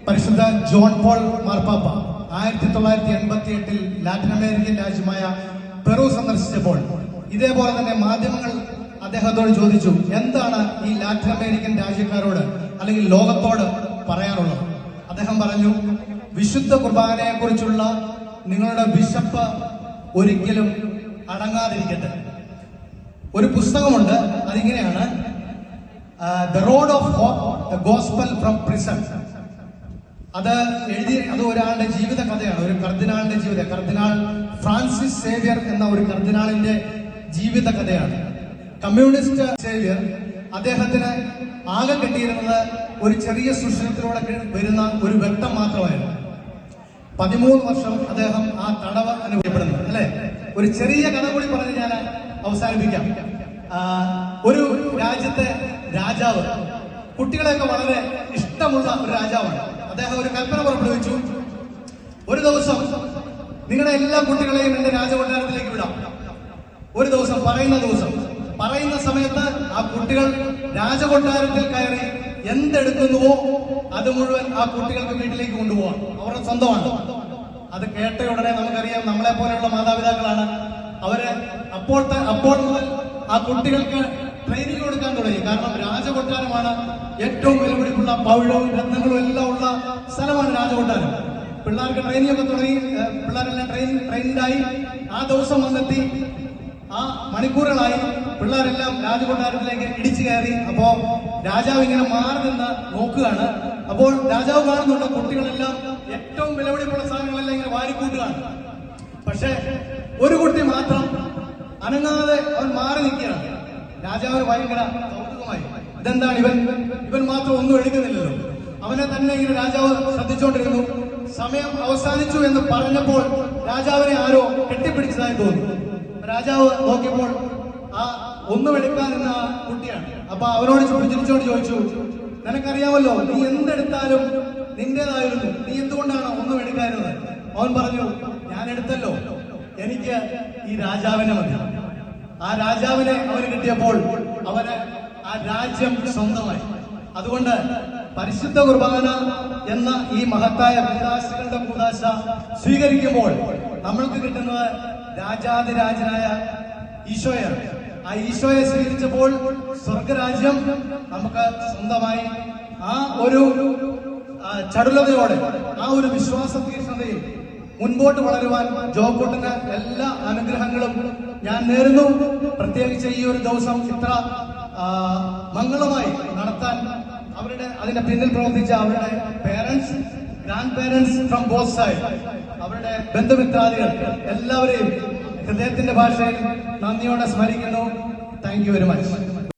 പരിശുദ്ധ John Paul മാർപ്പാപ്പ 1988 Latin American രാജ്യമായ പെറു സന്ദർശിച്ചപ്പോൾ ഇതേപോലെ തന്നെ മാധ്യമങ്ങൾ അദ്ദേഹത്തോട് ചോദിച്ചു, എന്താണ് ഈ ലാറ്റിൻ അമേരിക്കൻ രാജ്യക്കാരോട് അല്ലെങ്കിൽ ലോകത്തോട് പറയാനുള്ളത്? അദ്ദേഹം പറഞ്ഞു, വിശുദ്ധ കുർബാനയെ കുറിച്ചുള്ള നിങ്ങളുടെ വിശപ്പ് ഒരിക്കലും അടങ്ങാതിരിക്കട്ടെ. ഒരു പുസ്തകമുണ്ട്, അതിങ്ങനെയാണ്, the road of hope, the gospel from prison. അത് ഒരാളുടെ ജീവിത കഥയാണ്, ഒരു കർദിനാളിന്റെ ജീവിതം. കർദിനാൾ ഫ്രാൻസിസ് സേവ്യർ എന്ന ഒരു കർദിനാളിന്റെ ജീവിത കഥയാണ്. കമ്മ്യൂണിസ്റ്റ് സേവ്യർ അദ്ദേഹത്തിന് ആകെ കിട്ടിയിരുന്നത് ഒരു ചെറിയ സുഷിരത്തിലൂടെ വരുന്ന ഒരു വെട്ടം മാത്രമായിരുന്നു. 13 വർഷം അദ്ദേഹം ആ തടവ് അനുഭവപ്പെടുന്നു. അല്ലെ, ഒരു ചെറിയ കഥ കൂടി പറഞ്ഞ് ഞാൻ അവസാനിപ്പിക്കാം. ഒരു രാജ്യത്തെ രാജാവ്, കുട്ടികളെയൊക്കെ വളരെ ഇഷ്ടമുള്ള ഒരു രാജാവാണ്. അദ്ദേഹം ഒരു കൽപ്പന പുറപ്പെടുവിച്ചു, ഒരു ദിവസം നിങ്ങളുടെ എല്ലാ കുട്ടികളെയും എന്റെ രാജകൊട്ടാരത്തിലേക്ക് വിടാം. ഒരു ദിവസം, പറയുന്ന സമയത്ത് ആ കുട്ടികൾ രാജകൊട്ടാരത്തിൽ കയറി എന്തെടുക്കുന്നുവോ അത് മുഴുവൻ ആ കുട്ടികൾക്ക് വീട്ടിലേക്ക് കൊണ്ടുപോകാം, അവരുടെ സ്വന്തമാണ്. അത് കേട്ട ഉടനെ നമുക്കറിയാം, നമ്മളെ പോലെയുള്ള മാതാപിതാക്കളാണ്. അവര് അപ്പോൾ മുതൽ ആ കുട്ടികൾക്ക് ട്രെയിനിങ് കൊടുക്കാൻ തുടങ്ങി. കാരണം രാജകൊട്ടാരമാണ് ഏറ്റവും വിലപിടിപ്പുള്ള പൗഴവും രത്നങ്ങളും എല്ലാം ഉള്ള സ്ഥലമാണ് രാജകൊട്ടാരം. പിള്ളേർക്ക് ട്രെയിനിങ് ഒക്കെ തുടങ്ങി, പിള്ളേരെല്ലാം ട്രെയിൻഡായി. ആ ദിവസം വന്നെത്തി, ആ മണിക്കൂറുകളായി പിള്ളേരെല്ലാം രാജകൊട്ടാരത്തിലേക്ക് ഇടിച്ചു കയറി. അപ്പോ രാജാവ് ഇങ്ങനെ മാറി നിന്ന് നോക്കുകയാണ്. അപ്പോൾ രാജാവ് കാണുന്നുണ്ട്, കുട്ടികളെല്ലാം ഏറ്റവും വിലപിടിപ്പുള്ള സാധനങ്ങളെല്ലാം ഇങ്ങനെ വാരിക്കൂട്ടുകയാണ്. പക്ഷെ ഒരു കുട്ടി മാത്രം അനങ്ങാതെ അവൻ മാറി നിൽക്കുകയാണ്. രാജാവിന് ഭയങ്കര കൗതുകമായി, ഇതെന്താണ് ഇവൻ മാത്രം ഒന്നും എടുക്കുന്നില്ലല്ലോ. അവനെ തന്നെ ഇങ്ങനെ രാജാവ് ശ്രദ്ധിച്ചുകൊണ്ടിരുന്നു. സമയം അവസാനിച്ചു എന്ന് പറഞ്ഞപ്പോൾ രാജാവിനെ ആരോ കെട്ടിപ്പിടിച്ചതായി തോന്നി. രാജാവ് നോക്കിയപ്പോൾ ആ ഒന്നും എടുക്കാൻ നിന്ന കുട്ടിയാണ്. അപ്പൊ അവനോട് ചിരിച്ചോണ്ട് ചോദിച്ചു, നിനക്കറിയാമല്ലോ, നീ എന്തെടുത്താലും നിന്റേതായിരുന്നു, നീ എന്തുകൊണ്ടാണ് ഒന്നും എടുക്കാറുള്ളത്? അവൻ പറഞ്ഞു, ഞാൻ എടുത്തല്ലോ, എനിക്ക് ഈ രാജാവിനെ മതി. ആ രാജാവിനെ അവന് കിട്ടിയപ്പോൾ അവന് ആ രാജ്യം സ്വന്തമായി. അതുകൊണ്ട് പരിശുദ്ധ കുർബാന എന്ന ഈ മഹത്തായ കൂദാശകളുടെ കൂദാശ സ്വീകരിക്കുമ്പോൾ നമ്മൾക്ക് കിട്ടുന്നത് രാജാതിരാജനായ ഈശോയാണ്. ആ ഈശോയെ സ്വീകരിച്ചപ്പോൾ സ്വർഗരാജ്യം നമുക്ക് സ്വന്തമായി. ആ ഒരു ചടുലതയോടെ, ആ ഒരു വിശ്വാസ തീക്ഷ്ണതയിൽ മുൻപോട്ട് വളരുവാൻ ജോക്കുട്ടന് എല്ലാ അനുഗ്രഹങ്ങളും ഞാൻ നേരുന്നു. പ്രത്യേകിച്ച് ഈ ഒരു ദിവസം ഇത്ര മംഗളമായി നടത്താൻ അതിന്റെ പിന്നിൽ പ്രവർത്തിച്ച അവരുടെ parents, grand parents from both side, അവരുടെ ബന്ധുമിത്രാദികൾ എല്ലാവരെയും ഹൃദയത്തിന്റെ ഭാഷയിൽ നന്ദിയോടെ സ്മരിക്കുന്നു. Thank you very much.